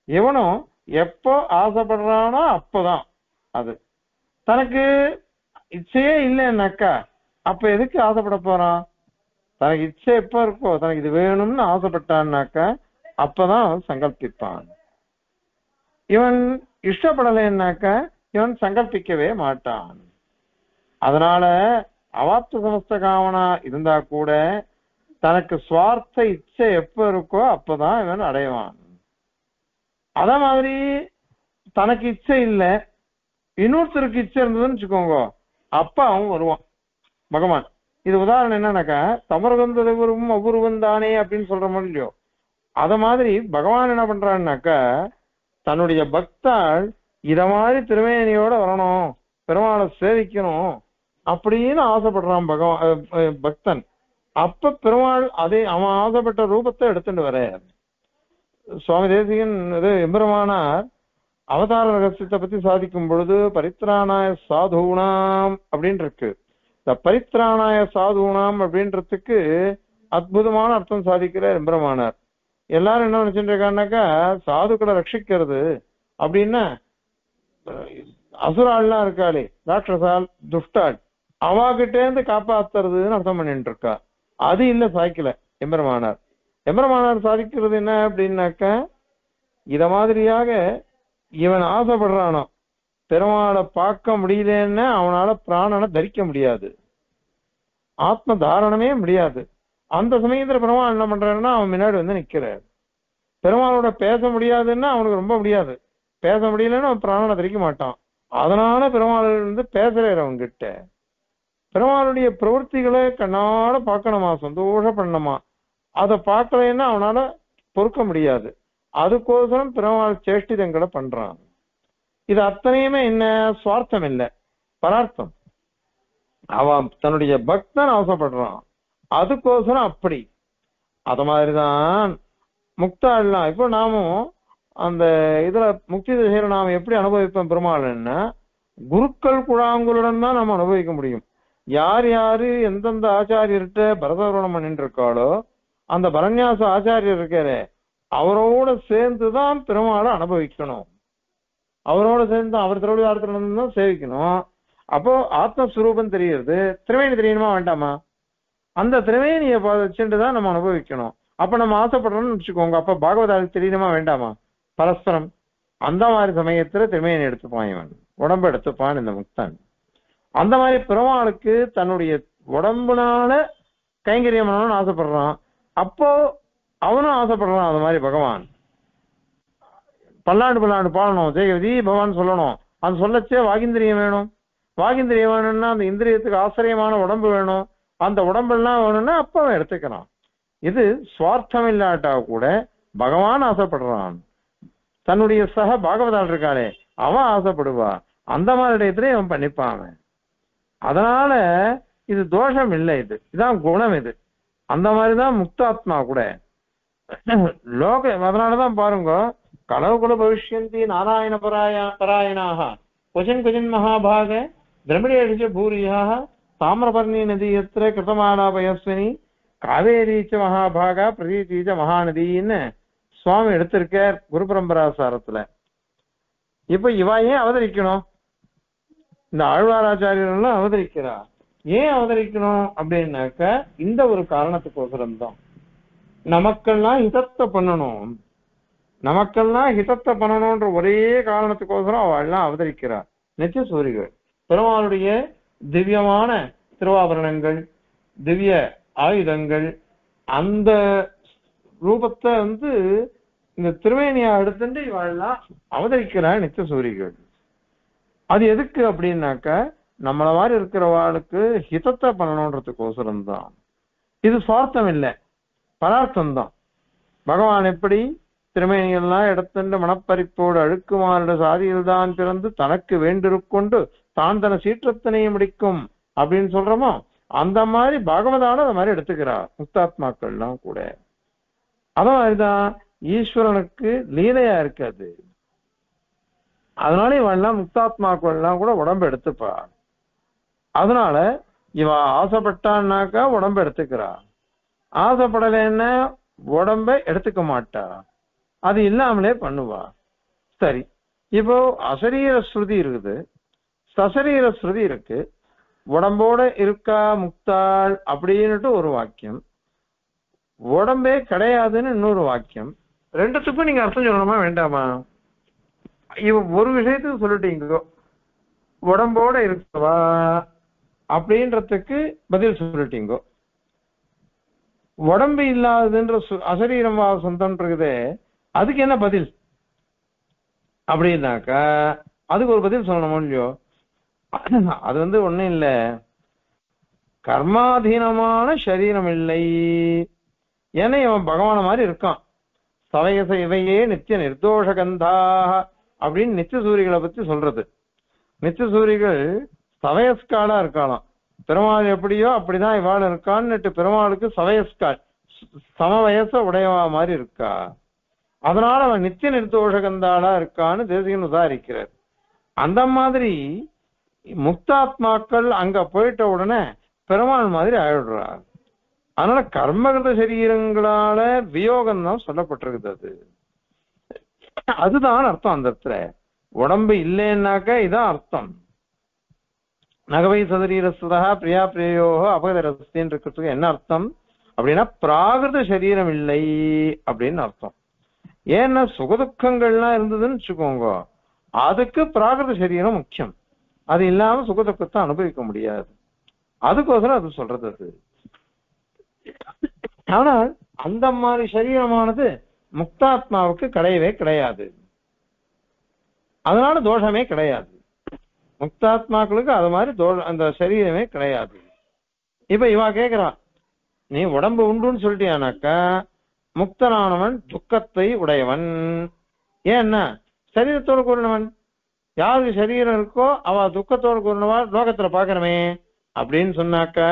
இவனும் எப்போ ஆசைப்படுறானோ அப்பதான் அது. தனக்கு இச்சையே இல்லைன்னாக்கா அப்ப எதுக்கு ஆசைப்பட போறான்? தனக்கு இச்சை எப்ப இருக்கோ, தனக்கு இது வேணும்னு ஆசைப்பட்டான்னாக்கா அப்பதான் அவன் சங்கல்பிப்பான். இவன் இஷ்டப்படலைன்னாக்கா இவன் சங்கல்பிக்கவே மாட்டான். அதனால அவாப்த சமஸ்த காமனா இருந்தா கூட தனக்கு சுவார்த்த இச்சை எப்ப இருக்கோ அப்பதான் இவன் அடைவான். அத மாதிரி தனக்கு இச்சை இல்லை, இன்னொருத்தருக்கு இச்சை இருந்ததுன்னு வச்சுக்கோங்க, அப்ப அவன் வருவான் பகவான். இது உதாரணம் என்னன்னாக்கா தமரகந்தரும் அபூர்வம் தானே அப்படின்னு சொல்ற மாதிரி இல்லையோ, அத மாதிரி பகவான் என்ன பண்றான்னாக்கா தன்னுடைய பக்தாள் இத மாதிரி திருமேனியோட வரணும், பெருமாளை சேவிக்கணும் அப்படின்னு ஆசைப்படுறான் பக்தன். அப்ப பெருமாள் அதே அவன் ஆசைப்பட்ட ரூபத்தை எடுத்துட்டு வர. சுவாமி தேசிகன் எம்பெருமானார் அவதார ரகசியத்தை பத்தி சாதிக்கும் பொழுது பரித்ராணாய சாதுனாம் அப்படின்னு இருக்கு. இந்த பரித்ராணாய சாதுனாம் அப்படின்றதுக்கு அற்புதமான அர்த்தம் சாதிக்கிற எம்பெருமானார். எல்லாரும் என்ன நினைச்சுட்டு இருக்காருனாக்கா சாதுக்களை ரட்சிக்கிறது அப்படின்னா அசுராள்லாம் இருக்காளே, ராட்சசால் துஷ்டாள், அவாகிட்டே இருந்து காப்பாத்துறதுன்னு அர்த்தம் பண்ணிட்டு இருக்கா. அது இல்ல சாய்க்கல எம்பெருமானார். எம்பெருமானார் சாதிக்கிறது என்ன அப்படின்னாக்கா இத மாதிரியாக இவன் ஆசைப்படுறானோ பெருமாளை பார்க்க முடியலன்னா அவனால பிராணனை தரிக்க முடியாது, ஆத்ம தாரணமே முடியாது. அந்த சமயத்துல பெருமாள் என்ன பண்றாருன்னா அவன் முன்னாடி நிக்கிறார். பெருமாளோட பேச முடியாதுன்னா அவனுக்கு ரொம்ப முடியாது, பேச முடியலன்னு அவன் பிராணனை தெரிவிக்க மாட்டான். அதனால பெருமாள் இருந்து பேசுறாரு அவன்கிட்ட. பெருமாளுடைய பிரவൃத்திகளை கண்ணால பார்க்கணுமா, சந்தோஷப்படணுமா. அதை பார்க்கலன்னா அவனால பொறுக்க முடியாது. அதுக்கோசரம் பெருமாள் சேஷ்டிதங்களை பண்றான். இது அத்தனையுமே என்ன, சுவார்த்தம் இல்லை, பரார்த்தம். அவன் தன்னுடைய பக்தன் ஆசைப்படுறான், அதுக்கோசரம் அப்படி. அத மாதிரிதான் முக்தாள்லாம். இப்போ நாமும் அந்த இதுல முக்தி திசையில நாம எப்படி அனுபவிப்போம் பெருமாள்னா, குருக்கள் குழாங்களுடன் தான் நம்ம அனுபவிக்க முடியும். யார் யாரு எந்தெந்த ஆச்சாரியர்கிட்ட பரதவரணம் பண்ணிட்டு இருக்காளோ அந்த பரநியாச ஆச்சாரியர் இருக்காரு, அவரோட சேர்ந்துதான் பெருமாளை அனுபவிக்கணும். அவரோட சேர்ந்து அவர் திருவிழாத்திலிருந்து தான் சேவிக்கணும். அப்போ ஆத்மஸ்வரூபம் தெரியுது. திருவேணி தெரியணுமா வேண்டாமா? அந்த திருவேணியை வச்சுட்டு தான் நம்ம அனுபவிக்கணும். அப்ப நம்ம ஆசைப்படுறோம்னு வச்சுக்கோங்க, அப்ப பாகவதாளுக்கு தெரியணுமா வேண்டாமா? பரஸ்பரம். அந்த மாதிரி சமயத்துல திருமேனி எடுத்துப்பான், இவன் உடம்பு எடுத்துப்பான் இந்த முக்தன். அந்த மாதிரி பெருமாளுக்கு தன்னுடைய உடம்புனால கைங்கரியம் பண்ணணும்னு ஆசைப்படுறான். அப்போ அவனும் ஆசைப்படுறான். அந்த மாதிரி பகவான் பல்லாண்டு பல்லாண்டு பாடணும், ஜெயகதி பகவான் சொல்லணும். அது சொல்லச்சே வாகிந்திரியம் வேணும். வாகிந்திரியம் வேணும்னா அந்த இந்திரியத்துக்கு ஆசிரியமான உடம்பு வேணும். அந்த உடம்பெல்லாம் வேணும்னா அப்ப அவன் எடுத்துக்கிறான். இது சுவார்த்தம் இல்லாட்டா கூட பகவான் ஆசைப்படுறான். தன்னுடைய சக பாகவதால் இருக்காளே அவன் ஆசைப்படுவா. அந்த மாதிரி இடத்துல அவன் பண்ணிப்பான். அதனால இது தோஷம் இல்லை, இதுதான் குணம். இது அந்த மாதிரிதான் முக்தாத்மா கூட லோக. அதனாலதான் பாருங்க, கலவு குல பவிஷ்யந்தி நாராயண பராயணாக கொஜன் கொஜன் மகாபாக திரமிடேஷ பூரியாக தாமிரபர்ணி நதி எத்திர கிருதமாலாபயஸ்வினி காவேரீச்ச மகாபாகா பிரதீச்ச மகாநதின்னு சுவாமி எடுத்திருக்கார் குரு பரம்பராசாரத்துல. இப்ப இவ ஏன் அவதரிக்கணும்? இந்த ஆழ்வாராச்சாரியர்கள் அவதரிக்கிறா. ஏன் அவதரிக்கணும் அப்படின்னாக்க இந்த ஒரு காரணத்துக்கோசரம் தான். நமக்கெல்லாம் ஹிதத்தை பண்ணணும், நமக்கெல்லாம் ஹிதத்தை பண்ணணும்ன்ற ஒரே காரணத்துக்கோசரம் அவள்லாம் அவதரிக்கிறார். நித்திய சூரிகள் பெருமாளுடைய திவ்யமான திருவாபரணங்கள், திவ்ய ஆயுதங்கள், அந்த ரூபத்தை இந்த திருவேணியா எடுத்துட்டு இவாள்லாம் அவதரிக்கிறார் நித்திய சூரிகள். அது எதுக்கு அப்படின்னாக்க நம்மள மாதிரி இருக்கிறவாளுக்கு ஹிதத்தை பண்ணணுன்றதுக்கோசரம் தான். இது சுவார்த்தம் இல்லை, பரார்த்தம் தான். பகவான் எப்படி திருமேனியெல்லாம் இடத்துண்டு மனப்பறிப்போடு அழுக்குமாரிட சாதியில் தான் பிறந்து தனக்கு வேண்டிருக்கொண்டு தான் தன சீற்றத்தினையும் முடிக்கும் அப்படின்னு சொல்றோமோ, அந்த மாதிரி பாகவதான அந்த மாதிரி எடுத்துக்கிறார் முக்தாத்மாக்கள்லாம் கூட. அத மாதிரிதான் ஈஸ்வரனுக்கு லீலையா இருக்காது. அதனால இவெல்லாம் முக்தாத்மாக்கள்லாம் கூட உடம்பு எடுத்துப்பா. அதனால இவ ஆசைப்பட்டான்னாக்கா உடம்பு எடுத்துக்கிறா, ஆசைப்படலைன்னா உடம்ப எடுத்துக்க மாட்டா, அது இல்லாமலே பண்ணுவா. சரி, இப்போ அசரீர ஸ்ருதி இருக்குது, சசரீர ஸ்ருதி இருக்கு. உடம்போட இருக்கா முக்தாள் அப்படின்னுட்டு ஒரு வாக்கியம், உடம்பே கிடையாதுன்னு இன்னொரு வாக்கியம். ரெண்டுத்துக்கும் நீங்க அர்த்தம் சொல்லணுமா வேண்டாமா? இவ ஒரு விஷயத்துக்கு சொல்லிட்டீங்க, உடம்போட இருக்கவா அப்படின்றதுக்கு பதில் சொல்லிட்டீங்க. உடம்பு இல்லாததுன்ற அசரீரம் சொந்தம்ன்றது அதுக்கு என்ன பதில் அப்படின்னாக்கா அதுக்கு ஒரு பதில் சொல்லணும் இல்லையோ? அது ஒண்ணும் இல்லை, கர்மாதீனமான சரீரம் இல்லை. ஏன்னா இவன் பகவான மாதிரி இருக்கான். சவயச இவையே நித்திய நிர்தோஷ கந்தாக அப்படின்னு நித்திய சூரிகளை பத்தி சொல்றது. நித்திய சூரிகள் சவயஸ்காலா இருக்கலாம். பெருமாள் எப்படியோ அப்படிதான் இவாள் இருக்கான்னு பெருமாளுக்கு சவயஸ்கால் சமவயச உடையவா மாதிரி இருக்கா. அதனால அவன் நித்திய நிர்தோஷ கந்தாளா இருக்கான்னு தேசிகன் உதாரிக்கிறார். அந்த மாதிரி முக்தாத்மாக்கள் அங்க போயிட்ட உடனே பெருமாள் மாதிரி ஆயிடுறார். அதனால கர்மகத சரீரங்களால வியோகம் தான் சொல்லப்பட்டிருக்குது. அதுதான் அர்த்தம். அந்த இடத்துல உடம்பு இல்லைன்னாக்க இதான் அர்த்தம். நகவை சதரீரஸ்தா பிரியா பிரியோகோ அபகதரஸ்தின்னு இருக்கிறதுக்கு என்ன அர்த்தம் அப்படின்னா பிராகிருத சரீரம் இல்லை அப்படின்னு அர்த்தம். ஏன்னா சுகதுக்கங்கள்லாம் இருந்ததுன்னு வச்சுக்கோங்க, அதுக்கு பிராகிருத சரீரம் முக்கியம். அது இல்லாம சுகதுக்கத்தை அனுபவிக்க முடியாது. அதுக்கோசரம் அது சொல்றது. அது ஆனால் அந்த மாதிரி சரீரமானது முக்தாத்மாவுக்கு கிடையவே கிடையாது. அதனால தோஷமே கிடையாது. முக்தாத்மாக்களுக்கு அது மாதிரி அந்த சரீரமே கிடையாது. இப்ப இவா கேக்குறான், நீ உடம்பு உண்டுன்னு சொல்லிட்டியானாக்கா முக்தனானவன் துக்கத்தை உடையவன். ஏன்னா சரீரத்தோடு கூறினவன், யாருக்கு சரீரம் இருக்கோ அவ துக்கத்தோடு கூறினவா லோகத்துல பாக்குறமே அப்படின்னு சொன்னாக்கா,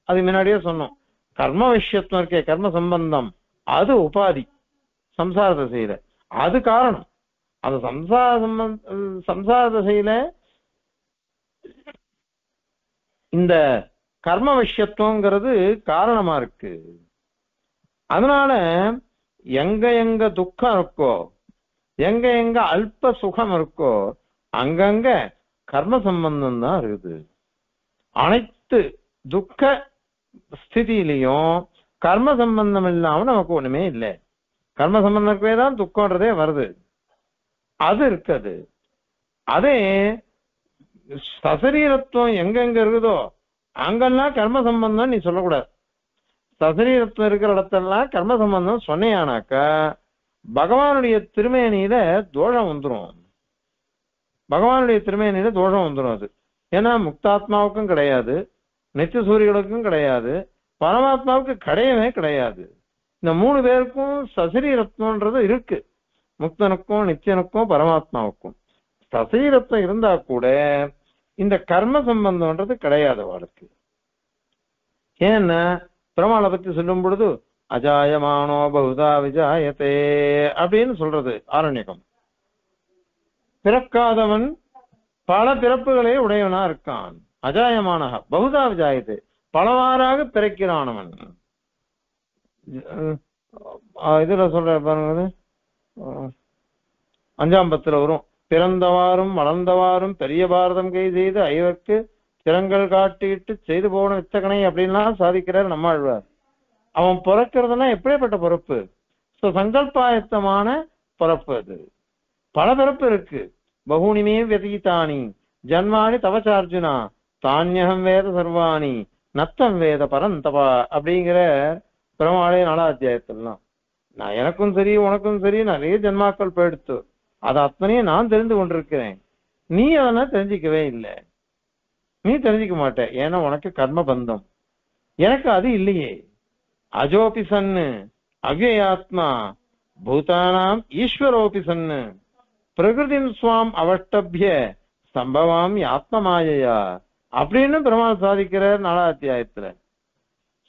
அது முன்னாடியே சொன்னோம், கர்ம விஷயத்துவம் இருக்கே, கர்ம சம்பந்தம், அது உபாதி சம்சார திசையில, அது காரணம். அது சம்சார திசையில இந்த கர்ம விஷயத்துவங்கிறது காரணமா இருக்கு. அதனால எங்க எங்க துக்கம் இருக்கோ, எங்க எங்க அல்ப சுகம் இருக்கோ, அங்கங்க கர்ம சம்பந்தம் தான் இருக்குது. அனைத்து துக்க ஸ்திதியிலையும் கர்ம சம்பந்தம் இல்லாம நமக்கு ஒண்ணுமே இல்லை. கர்ம சம்பந்தமே தான் துக்கம்ன்றதே வருது, அது இருக்குது. அதே சசரீரத்துவம் எங்கெங்க இருக்குதோ அங்கெல்லாம் கர்ம சம்பந்தம் நீ சொல்லக்கூடாது. சசரீரத்துவம் இருக்கிற இடத்தெல்லாம் கர்ம சம்பந்தம் சொன்னையானாக்கா பகவானுடைய திருமேனியில தோஷம் வந்துடும். பகவானுடைய திருமேனியில தோஷம் வந்துடும் அது. ஏன்னா முக்தாத்மாவுக்கும் கிடையாது, நித்திய சூரியர்களுக்கும் கிடையாது, பரமாத்மாவுக்கு கிடையவே கிடையாது. இந்த மூணு பேருக்கும் சசரீரத்துவன்றது இருக்கு, முக்தனுக்கும் நித்தியனுக்கும் பரமாத்மாவுக்கும். சசரீரத்துவம் இருந்தா கூட இந்த கர்ம சம்பந்தம்ன்றது கிடையாது அவளுக்கு. ஏன்னா பெருமாளை பத்தி சொல்லும் பொழுது அஜாயமானோ பகுதா விஜாயத்தே அப்படின்னு சொல்றது ஆரண்யகம். பிறக்காதவன் பல பிறப்புகளே உடையவனா இருக்கான். அஜாயமான பகுதா விஜாயத்தே, பலவாறாக பிறக்கிறானவன். இதுல சொல்ற பாருங்க, 5ஆம் பத்துல வரும், பிறந்தவாறும் வளர்ந்தவாறும் பெரிய பாரதம் கை செய்து ஐவர்க்கு திறங்கள் காட்டிட்டு செய்து போன வித்தகனை அப்படின்லாம் சாதிக்கிறார் நம்மாழ்வார். அவன் பிறக்கிறதுனா எப்படிப்பட்ட பிறப்பு? சங்கல்பாயத்தமான பிறப்பு. அது பல பிறப்பு இருக்கு. பகுனிமே வெதீதானி ஜன்மானி தவச்சார்ஜுனா தானியகம் வேத சர்வாணி நத்தம் வேத பரந்தபா அப்படிங்கிற பெருமாளே 4ஆம் அத்தியாயத்திலாம். நான் எனக்கும் சரி உனக்கும் சரி நிறைய ஜென்மாக்கள் போயிடுத்து, அதை அத்தனையும் நான் தெரிந்து கொண்டிருக்கிறேன். நீ அதெல்லாம் தெரிஞ்சிக்கவே இல்லை, நீ தெரிஞ்சிக்க மாட்ட. ஏன்னா உனக்கு கர்ம பந்தம், எனக்கு அது இல்லையே. அஜோபி சன்னு அவ்யயாத்மா பூதானாம் ஈஸ்வரோபி சன்னு பிரகிருதிம் சுவாம் அவஷ்டபிய சம்பவாமி ஆத்மமாயையா அப்படின்னு பெருமாள் சாதிக்கிறார் 4ஆம் அத்தியாயத்துல.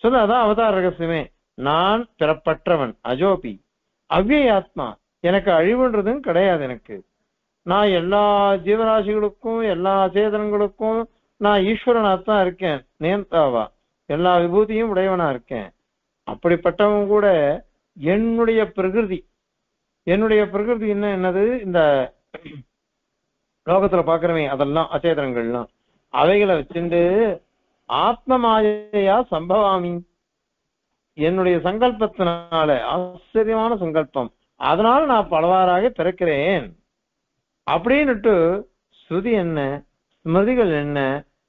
சொல்ல அதான் அவதார ரகசியமே. நான் பிறப்பற்றவன், அஜோபி, அவ்யயாத்மா, எனக்கு அழிவுன்றதும் கிடையாது. எனக்கு நான் எல்லா ஜீவராசிகளுக்கும் எல்லா சேதனங்களுக்கும் நான் ஈஸ்வரனாத்தான் இருக்கேன், நேந்தாவா எல்லா விபூதியும் உடையவனா இருக்கேன். அப்படிப்பட்டவன் கூட என்னுடைய பிரகிருதி என்னது, இந்த லோகத்துல பாக்குறமே அதெல்லாம் அச்சேதனங்கள்லாம், அவைகளை வச்சுட்டு ஆத்ம மாயையா சம்பவாமி, என்னுடைய சங்கல்பத்தினால, ஆச்சரியமான சங்கல்பம், அதனால நான் பலவாறாக பிறக்கிறேன் அப்படின்னுட்டு ஸ்ருதி என்ன, ஸ்மிருதிகள் என்ன,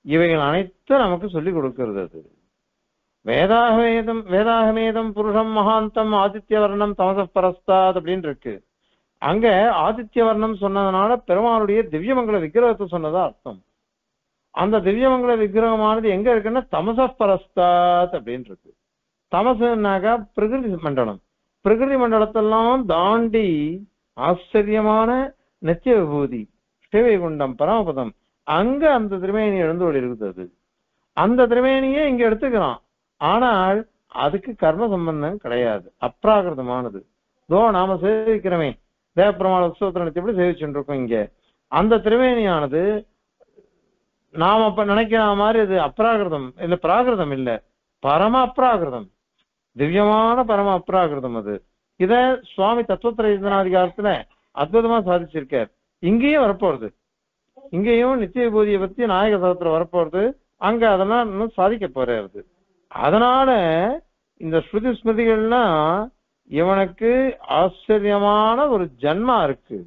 இவைகள் அனைத்தும் நமக்கு சொல்லிக் கொடுக்கிறது. அது வேதாகமேதம் புருஷம் மகாந்தம் ஆதித்ய வர்ணம் தமச பரஸ்தாத் அப்படின்னு இருக்கு. அங்க ஆதித்ய வர்ணம் சொன்னதுனால பெருமாளுடைய திவ்யமங்கல விக்கிரகத்தை சொன்னதா அர்த்தம். அந்த திவ்யமங்கல விக்கிரகமானது எங்க இருக்குன்னா தமச பரஸ்தாத் அப்படின்னு இருக்கு. தமசுனாக்கா பிரகிருதி மண்டலம், பிரகிருதி மண்டலத்தெல்லாம் தாண்டி ஆச்சரியமான நித்திய விபூதி ஸ்ரீவைகுண்டம் பரமபதம், அங்க அந்த திருமேனி எழுந்தோடி இருக்குது. அந்த திருமேனியே இங்க எடுத்துக்கிறான். ஆனால் அதுக்கு கர்ம சம்பந்தம் கிடையாது, அப்ராகிருதமானது. நாம சேவிக்கிறோமே தேவப்பெருமாள் உற்சவத்தை எப்படி சேவிச்சுட்டு இருக்கோம், இங்க அந்த திருமேனியானது நாம அப்ப நினைக்கிற மாதிரி அது அப்ராகிருதம் இல்ல, பிராகிருதம் இல்ல, பரம அப்ராகிருதம், திவ்யமான பரம அப்ராகிருதம். அது இத சுவாமி தத்துவத்திரதிகாரத்துல அற்புதமா சாதிச்சிருக்கார். இங்கேயும் வரப்போறது, இங்கேயும் நித்திய விபூதியை பத்தி நாயக சகத்துல வரப்போறது, அங்க அதெல்லாம் இன்னும் சாதிக்க போறது. அதனால இந்த ஸ்ருதி ஸ்மிருதிகள்லாம் இவனுக்கு ஆச்சரியமான ஒரு ஜன்மா இருக்கு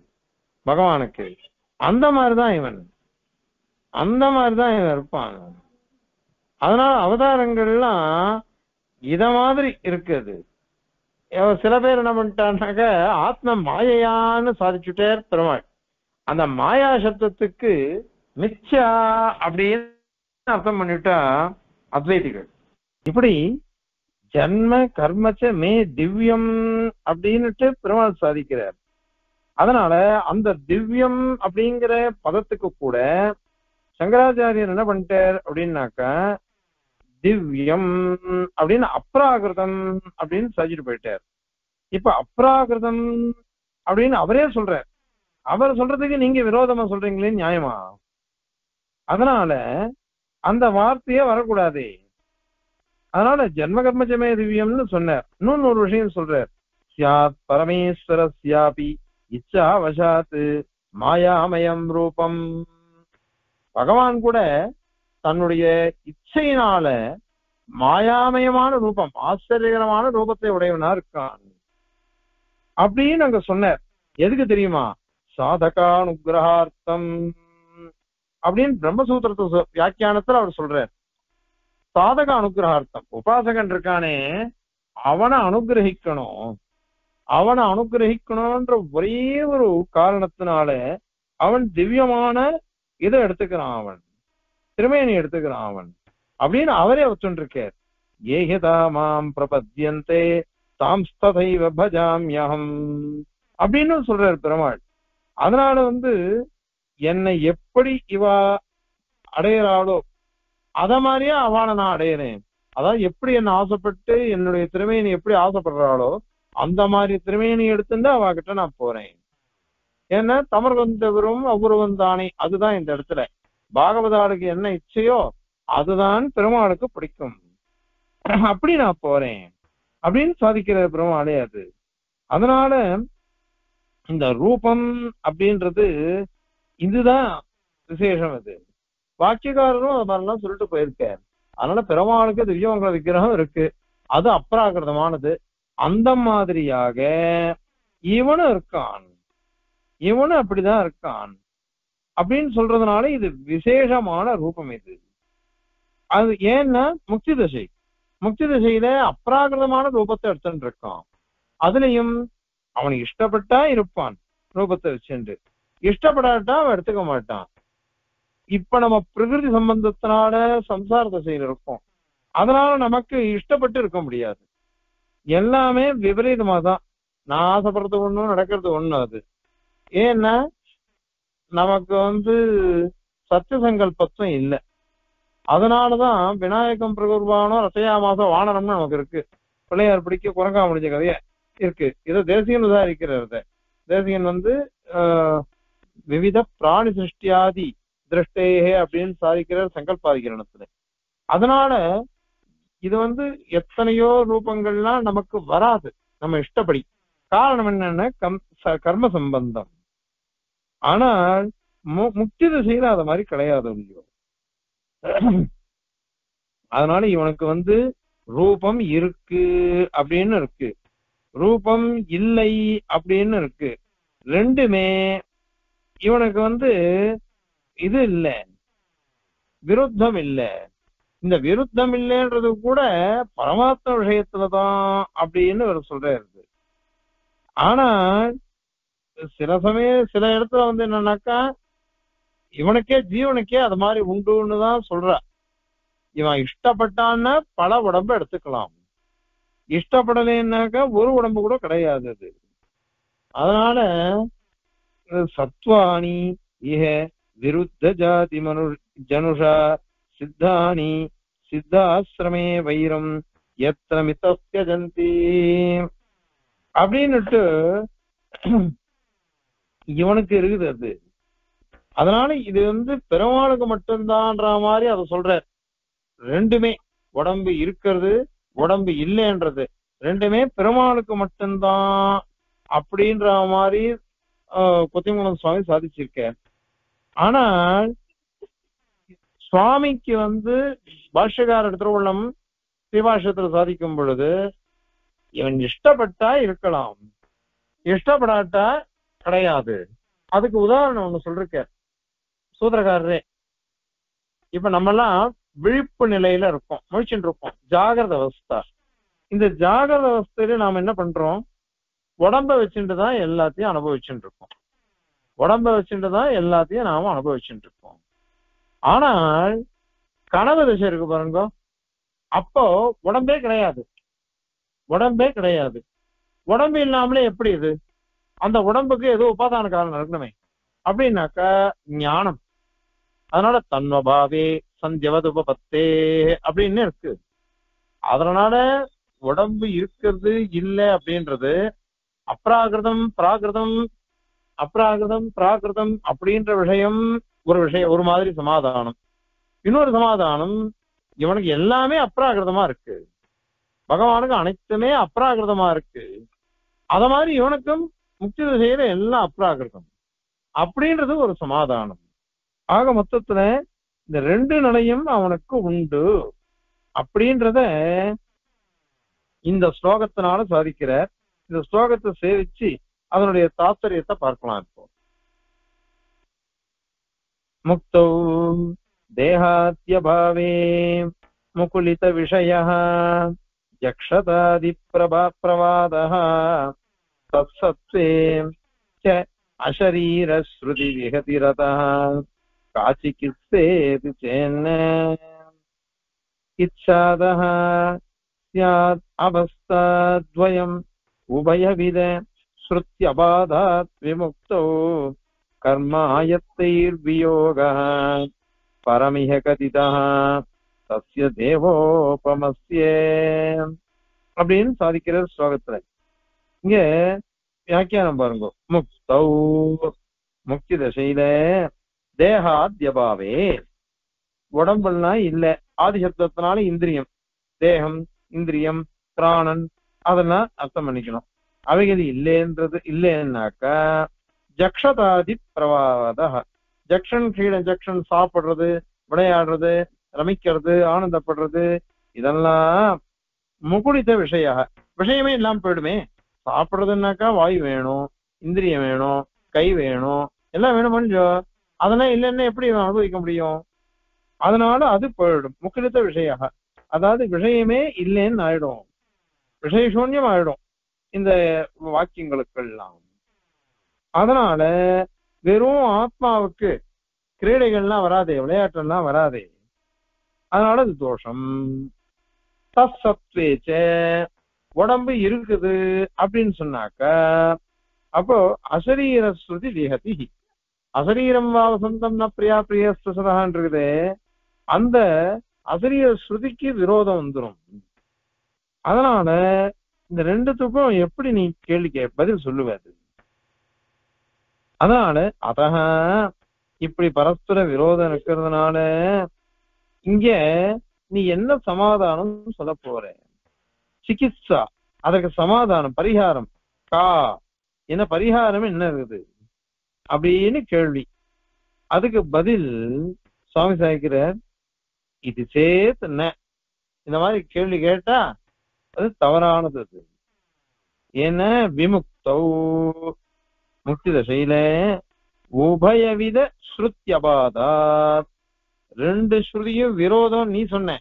பகவானுக்கு. அந்த மாதிரிதான் இவன் இருப்பான். அதனால அவதாரங்கள்லாம் இத மாதிரி இருக்குது. சில பேர் என்ன பண்ணிட்டான்னாக்க ஆத்ம மாயையான்னு சாதிச்சுட்டார் பெருமாள். அந்த மாயா சப்தத்துக்கு மிச்சா அப்படின்னு அர்த்தம் பண்ணிட்டா அத்வைதிகள். இப்படி ஜன்ம கர்மச்ச மே திவ்யம் அப்படின்னுட்டு பெருமாள் சாதிக்கிறார். அதனால அந்த திவ்யம் அப்படிங்கிற பதத்துக்கு கூட சங்கராச்சாரியர் என்ன பண்ணிட்டார் அப்படின்னாக்கா திவ்யம் அப்படின்னு அப்ராகிருதம் அப்படின்னு சாதிச்சுட்டு போயிட்டார். இப்ப அப்ராகிருதம் அப்படின்னு அவரே சொல்றார். அவர் சொல்றதுக்கு நீங்க விரோதமா சொல்றீங்களே நியாயமா? அதனால அந்த வார்த்தையே வரக்கூடாது. அதனால ஜென்ம கர்மஜமே திவ்யம்னு சொன்னார். இன்னொன்னு ஒரு விஷயம் சொல்றார். சியாத் பரமேஸ்வரஸ்யாபி இச்சா வசாத் மாயாமயம் ரூபம். பகவான் கூட தன்னுடைய இச்சையினால மாயாமயமான ரூபம், ஆச்சரியகரமான ரூபத்தை உடையவனா இருக்கான் அப்படின்னு அங்க சொன்னார். எதுக்கு தெரியுமா? சாதகானுகிரகார்த்தம் அப்படின்னு பிரம்மசூத்திரத்தை வியாக்கியானத்துல அவர் சொல்றார். சாதக அனுகிரகார்த்தம், உபாசகன் இருக்கானே அவனை அனுகிரகிக்கணும். அவனை அனுகிரகிக்கணும்ன்ற ஒரே ஒரு காரணத்தினால அவன் திவ்யமான இதை எடுத்துக்கிறான், அவன் திருமேனி எடுத்துக்கிறான் அவன் அப்படின்னு அவரே வச்சுருக்கார். ஏகதா மாம் பிரபத்யந்தே தாம்ஸ்ததைவ பஜாம்யஹம் அப்படின்னு சொல்றார் பெருமாள். அதனால என்னை எப்படி இவா அடையிறாளோ அத மாதிரியே அவனை நான் அடையிறேன். அதாவது எப்படி என்ன ஆசைப்பட்டு என்னுடைய திருமேனி எப்படி ஆசைப்படுறாளோ அந்த மாதிரி திருமேனி எடுத்துட்டு அவகிட்ட நான் போறேன். ஏன்னா தமர் வந்தவரும் அவ்வொருவன் தானே, அதுதான் இந்த இடத்துல பாகவதாளுக்கு என்ன இச்சையோ அதுதான் பெருமாளுக்கு பிடிக்கும். அப்படி நான் போறேன் அப்படின்னு சாதிக்கிற பெருமாளே அது. அதனால இந்த ரூபம் அப்படின்றது இதுதான் விசேஷம். அது வாக்கியக்காரரும் அது மாதிரிலாம் சொல்லிட்டு போயிருக்காரு. அதனால பெருமாளுக்கு திவ்யமங்கல விக்கிரகம் இருக்கு, அது அப்ராகிருதமானது. அந்த மாதிரியாக இவனும் இருக்கான், இவனும் அப்படிதான் இருக்கான் அப்படின்னு சொல்றதுனால இது விசேஷமான ரூபம். இது அது ஏன்னா முக்தி தசை, முக்தி தசையில அப்ராகிருதமான ரூபத்தை எடுத்துட்டு இருக்கான். அதுலயும் அவனுக்கு இஷ்டப்பட்டா இருப்பான் ரூபத்தை வச்சுட்டு, இஷ்டப்படாட்டா அவன் எடுத்துக்க மாட்டான். இப்ப நம்ம பிரகிருதி சம்பந்தத்தினால சம்சார தசையில இருக்கோம். அதனால நமக்கு இஷ்டப்பட்டு இருக்க முடியாது. எல்லாமே விபரீதமா தான். நான் ஆசைப்படுறது ஒண்ணும் நடக்கிறது ஒண்ணு. அது ஏன்னா நமக்கு சத்திய சங்கல்பத்துவம் இல்லை. அதனாலதான் விநாயகம் பிரகுர்பானோ ரசையா மாசம் வானரம்னு நமக்கு இருக்கு. பிள்ளையார் பிடிக்க குரங்கா முடிஞ்ச கதைய இருக்கு. இதை தேசியன் உதாரிக்கிறத. தேசியன் விவித பிராணி சிருஷ்டியாதி திருஷ்டேகே அப்படின்னு சாதிக்கிறார் சங்கல்பாதிகரணத்துல. அதனால இது எத்தனையோ ரூபங்கள்லாம் நமக்கு வராது நம்ம இஷ்டப்படி. காரணம் என்னன்னா கர்ம சம்பந்தம். ஆனால் முக்தி திசையில அது மாதிரி கிடையாது இல்லையோ. அதனால இவனுக்கு ரூபம் இருக்கு அப்படின்னு இருக்கு, ரூபம் இல்லை அப்படின்னு இருக்கு. ரெண்டுமே இவனுக்கு இது இல்ல, விருத்தம் இல்லை. இந்த விருத்தம் இல்லைன்றது கூட பரமாத்ம விஷயத்துலதான் அப்படின்னு இவர் சொல்றாரு. ஆனா சில சில இடத்துல என்னன்னாக்கா இவனுக்கே ஜீவனுக்கே அது மாதிரி உண்டுன்னு தான் சொல்ற. இவன் இஷ்டப்பட்டான்னா பல உடம்பு எடுத்துக்கலாம், இஷ்டப்படலைன்னாக்கா ஒரு உடம்பு கூட கிடையாது அது. அதனால சத்வானி இஹ விருத்த ஜாதி ஜனுஷா சித்தானி சித்தாசிரமே வைரம் எத்தனை மிதஸ்யஜந்தி அப்படின்னுட்டு இவனுக்கு இருக்குது அது. அதனால இது பெருமாளுக்கு மட்டும்தான்ற மாதிரி அதை சொல்ற. ரெண்டுமே உடம்பு இருக்கிறது உடம்பு இல்லைன்றது ரெண்டுமே பெருமாளுக்கு மட்டும்தான் அப்படின்ற மாதிரி கொத்திமங்கலம் சுவாமி சாதிச்சிருக்க. ஆனால் சுவாமிக்கு பாஷ்யக்காரர் திருவுள்ளம் ஸ்ரீபாஷ்யத்துல சாதிக்கும் பொழுது இவன் இஷ்டப்பட்டா இருக்கலாம், இஷ்டப்படாட்டா கிடையாது. அதுக்கு உதாரணம் ஒண்ணு சொல்லிருக்க சூத்திரக்காரரே. இப்ப நம்ம எல்லாம் விழிப்பு நிலையில இருக்கோம், முழிச்சுட்டு இருக்கோம், ஜாகிரத அவஸ்தா. இந்த ஜாகிரத அவஸ்தையில நாம என்ன பண்றோம்? உடம்ப வச்சுட்டு தான் எல்லாத்தையும் அனுபவிச்சுட்டு இருக்கோம். உடம்ப வச்சுட்டுதான் எல்லாத்தையும் நாம அனுபவிச்சுட்டு இருக்கோம். ஆனால் கனவு திசை இருக்கு பாருங்க, அப்போ உடம்பே கிடையாது. உடம்பே கிடையாது. உடம்பு இல்லாமலே எப்படி இது? அந்த உடம்புக்கு ஏதோ உபாதான காரணம் இருக்கணுமே. அப்படின்னாக்கா ஞானம். அதனால தன்வபாவே சந்தியவது உபபத்தே அப்படின்னு இருக்கு. அதனால உடம்பு இருக்கிறது இல்லை அப்படின்றது அப்ராகிருதம் பிராகிருதம் அப்ராகிருதம் பிராகிருதம் அப்படின்ற விஷயம் ஒரு விஷயம், ஒரு மாதிரி சமாதானம். இன்னொரு சமாதானம், இவனுக்கு எல்லாமே அப்ராகிருதமா இருக்கு, பகவானுக்கு அனைத்துமே அப்ராகிருதமா இருக்கு, அத மாதிரி இவனுக்கும் முக்தி திசையில எல்லாம் அப்ராகிருதம் அப்படின்றது ஒரு சமாதானம். ஆக மொத்தத்துல இந்த ரெண்டு நிலையும் அவனுக்கு உண்டு அப்படின்றத இந்த ஸ்லோகத்தினால சாதிக்கிறார். இந்த ஸ்லோகத்தை சேவிச்சு அதனுடைய தாத்பரியத்தை பார்க்கலாம். இப்போ முக்தௌ தேகாத்யபாவே முகுலித விஷயः யக்ஷதாதி பிரவாதः தத்சத்வே ச அசரீர ஸ்ருதி விஹதிரதः காசிகித்சேதி சேன்ன இச்சாதः ஸ்யாத் அவஸ்தாத்வயம் உபயவித ஸ்ருத்யபாதாத் விமுக்தோ கர்மாயத்தைர்வியோகः பரமிஹ கதிதः தஸ்ய தேவோபமஸ்யே அப்படின்னு சாதிக்கிற ஸ்லோகத்துல இங்க வியாக்கியானம் பாருங்க. முக்தௌ முக்தி தசையில தேகாத்யபாவே உடம்புலாம் இல்ல, ஆதிசப்தத்தினால இந்திரியம், தேகம் இந்திரியம் பிராணன் அதெல்லாம் அர்த்தம் பண்ணிக்கணும். அவைகள் இல்லைன்றது இல்லைன்னாக்கா ஜக்ஷதாதி பிரவாத, ஜக்ஷன் கீழ ஜக்ஷன் சாப்பிடுறது விளையாடுறது ரமிக்கிறது ஆனந்தப்படுறது இதெல்லாம் முகுடித்த விஷயமே இல்லாம போயிடுமே. சாப்பிடுறதுனாக்கா வாயு வேணும், இந்திரியம் வேணும், கை வேணும், எல்லாம் வேணும். கொஞ்சம் அதெல்லாம் இல்லைன்னா எப்படி அனுபவிக்க முடியும்? அதனால அது போயிடும். முக்கியத்த விஷயம், அதாவது விஷயமே இல்லைன்னு ஆயிடும், விஷயசூன்யம் ஆயிடும் இந்த வாக்கியங்களுக்கெல்லாம். அதனால வெறும் ஆத்மாவுக்கு கிரீடைகள்லாம் வராதே, விளையாட்டுலாம் வராதே, அதனால அது தோஷம். தத்சத்வேச்ச உடம்பு இருக்குது அப்படின்னு சொன்னாக்க அப்போ அசரீர ஸ்ருதி விஹதி, அசரீரம் வாவசந்தம் ந பிரியா பிரியஸ்தான் இருக்குது, அந்த அசரீர ஸ்ருதிக்கு விரோதம் வந்துடும். அதனால இந்த ரெண்டுத்துக்கும் எப்படி நீ கேள்வி பதில் சொல்லுவது? அதனால அதக இப்படி பரஸ்பர விரோதம் இருக்கிறதுனால இங்க நீ என்ன சமாதானம் சொல்ல போற? சிகிச்சா, அதற்கு சமாதானம் பரிகாரம் கா, என்ன பரிகாரம் என்ன இருக்குது அப்படின்னு கேள்வி. அதுக்கு பதில் சுவாமி சாய்க்கிறார், இது சேத் என்ன, இந்த மாதிரி கேள்வி கேட்டா அது தவறானது. அது ஏன்னா விமுக்தௌ முக்தி தசையில உபயவித ஸ்ருத்யபாதா, ரெண்டு ஸ்ருதியும் விரோதம் நீ சொன்ன,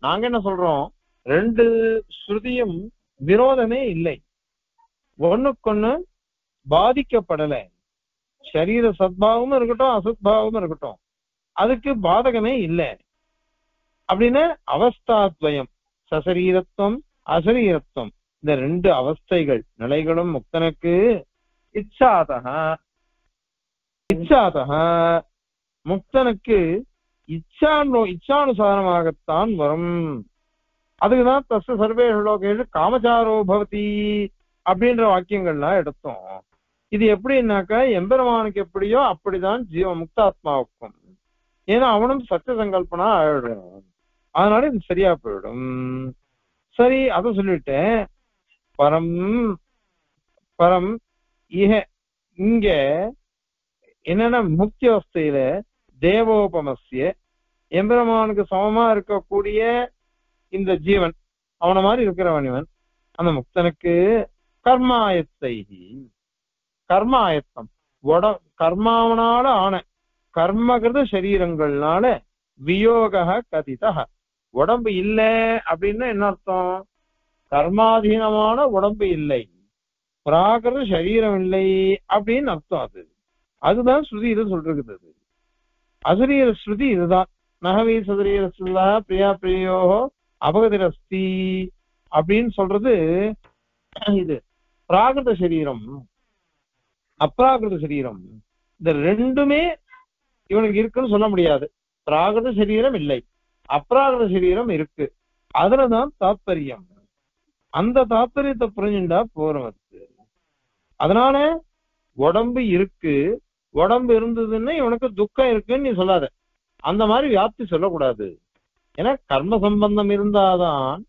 நாங்க என்ன சொல்றோம், ரெண்டு ஸ்ருதியும் விரோதமே இல்லை, ஒண்ணுக்கொன்னு பாதிக்கப்படல. சரீர சத்பாவமும் இருக்கட்டும் அசத்பாவமும் இருக்கட்டும், அதுக்கு பாதகமே இல்லை. அப்படின்னு அவஸ்தாத்வயம், சசரீரத்துவம் அசரீரத்துவம், இந்த ரெண்டு அவஸ்தைகள் நிலைகளும் முக்தனுக்கு இச்சாதகா முக்தனுக்கு இச்சானுசாரமாகத்தான் வரும். அதுக்குதான் தஸ்ய சர்வேஷு லோகேஷு காமச்சாரோ பவதி அப்படின்ற வாக்கியங்கள்லாம் எடுத்தோம். இது எப்படின்னாக்கா எம்பெருமானுக்கு எப்படியோ அப்படிதான் ஜீவ முக்தாத்மாவுக்கும். ஏன்னா அவனும் சத்திய சங்கல்பனா ஆயிடும், அதனால இது சரியா போயிடும். சரி, அத சொல்லிட்டேன். பரம் பரம் இங்க என்னன்னா முக்தி அவஸ்தையில தேவோபமஸ்ய எம்பெருமானுக்கு சமமா இருக்கக்கூடிய இந்த ஜீவன், அவன மாதிரி இருக்கிறவன் இவன், அந்த முக்தனுக்கு கர்மாயத்தம் கர்மாவனால ஆன கர்மகிருத சரீரங்கள்னால வியோக கதிதா, உடம்பு இல்லை அப்படின்னா என்ன அர்த்தம்? கர்மாதீனமான உடம்பு இல்லை, பிராகிருத சரீரம் இல்லை அப்படின்னு அர்த்தம். அது அதுதான் ஸ்ருதியில சொல்றது. அசரீர ஸ்ருதி இதுதான். நகவி சதுரீர சுல்லா பிரியா பிரியோ அபகதிரஸ்தி அப்படின்னு சொல்றது. இது பிராகிருத சரீரம் அப்ராகிருத சரீரம் இந்த ரெண்டுமே இவனுக்கு இருக்குன்னு சொல்ல முடியாது. பிராகிருத சரீரம் இல்லை, அப்ராகிருத சரீரம் இருக்கு. அதுலதான் தாத்பரியம். அந்த தாத்பரியத்தை புரிஞ்சுட்டா போறோம். அதனால உடம்பு இருக்கு, உடம்பு இருந்ததுன்னு இவனுக்கு துக்கம் இருக்குன்னு நீ சொல்லாத. அந்த மாதிரி வியாப்தி சொல்லக்கூடாது. ஏன்னா கர்ம சம்பந்தம் இருந்தாதான்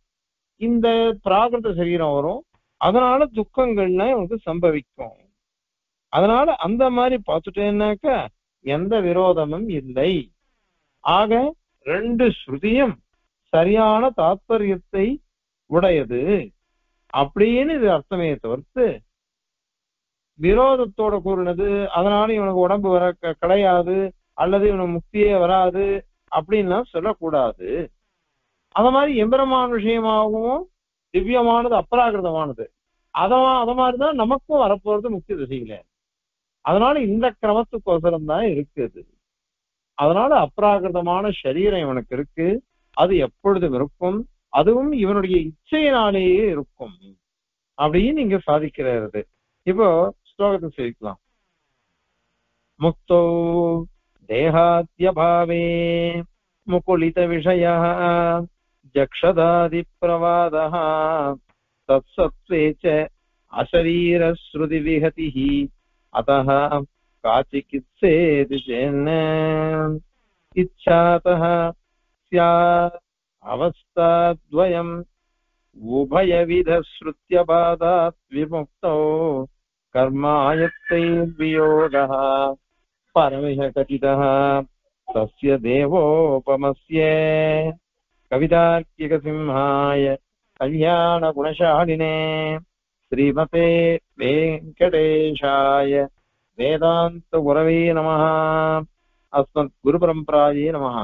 இந்த பிராகிருத சரீரம் வரும். அதனால துக்கங்கள்லாம் இவனுக்கு சம்பவிக்கும். அதனால அந்த மாதிரி பார்த்துட்டேன்னாக்க எந்த விரோதமும் இல்லை. ஆக ரெண்டு ஸ்ருதியும் சரியான தாத்பரியத்தை உடையது அப்படின்னு இது அர்த்தமே தவிர்த்து விரோதத்தோட கூறினது அதனால இவனுக்கு உடம்பு வர கிடையாது அல்லது இவனுக்கு முக்தியே வராது அப்படின்லாம் சொல்லக்கூடாது. அத மாதிரி எம்பெருமான் விஷயமாகவும் திவ்யமானது அப்ராகிருதமானது அத மாதிரிதான் நமக்கும் வரப்போறது முக்தி திசையில. அதனால இந்த கிரமத்துக்கோசரம் தான் இருக்குது. அதனால அப்ராகிருதமான சரீரம் இவனுக்கு இருக்கு, அது எப்பொழுதும் இருக்கும், அதுவும் இவனுடைய இச்சையினாலேயே இருக்கும் அப்படின்னு இங்க சாதிக்கிறது. இப்போ ஸ்லோகத்தை சேவிக்கலாம். முக்தோ தேகாத்யபாவே முகுலித விஷயः ஜக்ஷதாதி பிரவாதः தத்சத்வேச்ச அசரீர ஸ்ருதி விஹதிः அத்தः காச்சிகித்சேதி சேன்ன இச்சாதः ஸ்யாத் அவஸ்தாத்வயம் உபயவித ஸ்ருத்யபாதாத் விமுக்தோ கர்மாயத்தை வியோகः பரமிஹ கதிதः தஸ்ய தேவோபமஸ்ய கவிதார்க்கிக சிம்ஹாய கல்யாண குணசாலினே ஸ்ரீமதே வெங்கடேஷாய வேதாந்த குரவே நமः. அஸ்மத் குரு பரம்பராயே நமः.